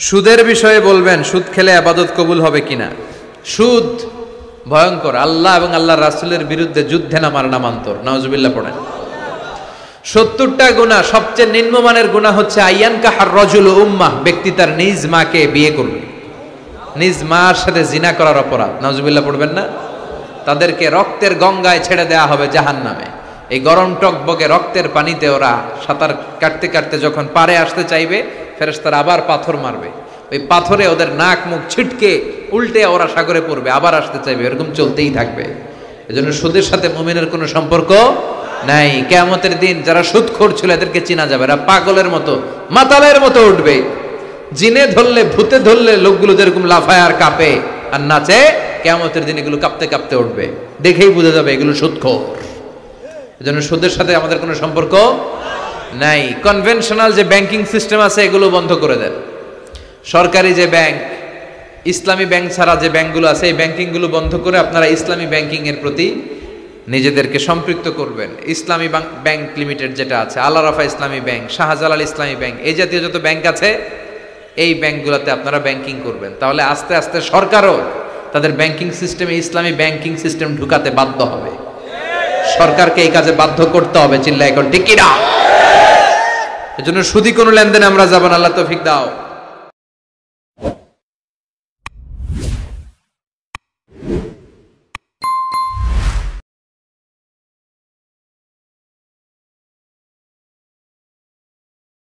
সুদের বিষয়ে বলবেন, সুদ খেলে ইবাদত কবুল হবে কিনা। সুদ ভয়ঙ্কর, আল্লাহ এবং আল্লাহর রাসূলের বিরুদ্ধে যুদ্ধে নামার নামান্তর। নাউজুবিল্লাহ পড়েন। 70টা গুনাহ, সবচেয়ে নিম্নমানের গুনাহ হচ্ছে আইয়ান কাহার রজুল উম্মাহ, ব্যক্তি তার নিজ মাকে বিয়ে করবে, নিজ মার সাথে জিনা করার অপরাধ। নাউজুবিল্লাহ পড়বেন না। তাদেরকে রক্তের গঙ্গায় ছেড়ে দেয়া হবে জাহান্নামে। এই গরম টকবকে রক্তের পানিতে ওরা সাঁতার কাটতে কাটতে যখন পারে আসতে চাইবে, ফেরেশতারা আবার পাথর মারবে, ওই পাথরে ওদের নাক মুখ ছিটকে উল্টে ওরা সাগরে পড়বে, আবার আসতে চাইবে, এরকম চলতেই থাকবে। এজন্য সুদের সাথে মুমিনের কোনো সম্পর্ক নাই। কিয়ামতের দিন যারা সুদখোর ছিল এদেরকে চেনা যাবে, এরা পাগলের মতো মাতালের মতো উঠবে। জিনে ধরলে ভূতে ধরলে লোকগুলো যেরকম লাফায় আর কাঁপে আর নাচে, কিয়ামতের দিন এগুলো কাঁপতে কাঁপতে উঠবে, দেখেই বোঝা যাবে এগুলো সুদখোর। এজন্য সুদের সাথে আমাদের কোনো সম্পর্ক নাই। কনভেনশনাল যে ব্যাংকিং সিস্টেম আছে এগুলো বন্ধ করে দেন। সরকারি যে ব্যাংক, ইসলামী ব্যাংক ছাড়া যে ব্যাংকগুলো আছে এই ব্যাংকিংগুলো বন্ধ করে আপনারা ইসলামী ব্যাংকিং এর প্রতি নিজেদেরকে সম্পৃক্ত করবেন। ইসলামী ব্যাংক লিমিটেড যেটা আছে, আল আরাফা ইসলামী ব্যাংক, শাহজালাল ইসলামী ব্যাংক, এই জাতীয় যত ব্যাংক আছে এই ব্যাংকগুলোতে আপনারা ব্যাংকিং করবেন। তাহলে আস্তে আস্তে সরকারও তাদের ব্যাংকিং সিস্টেমে ইসলামী ব্যাংকিং সিস্টেম ঢুকাতে বাধ্য হবে। সরকারকে এই কাজে বাধ্য করতে হবে। চিল্লায় এখন ঠিক কিনা? এজন্য সুদি কোনো লেনদেনে আমরা যাব না। আল্লাহ তৌফিক দাও।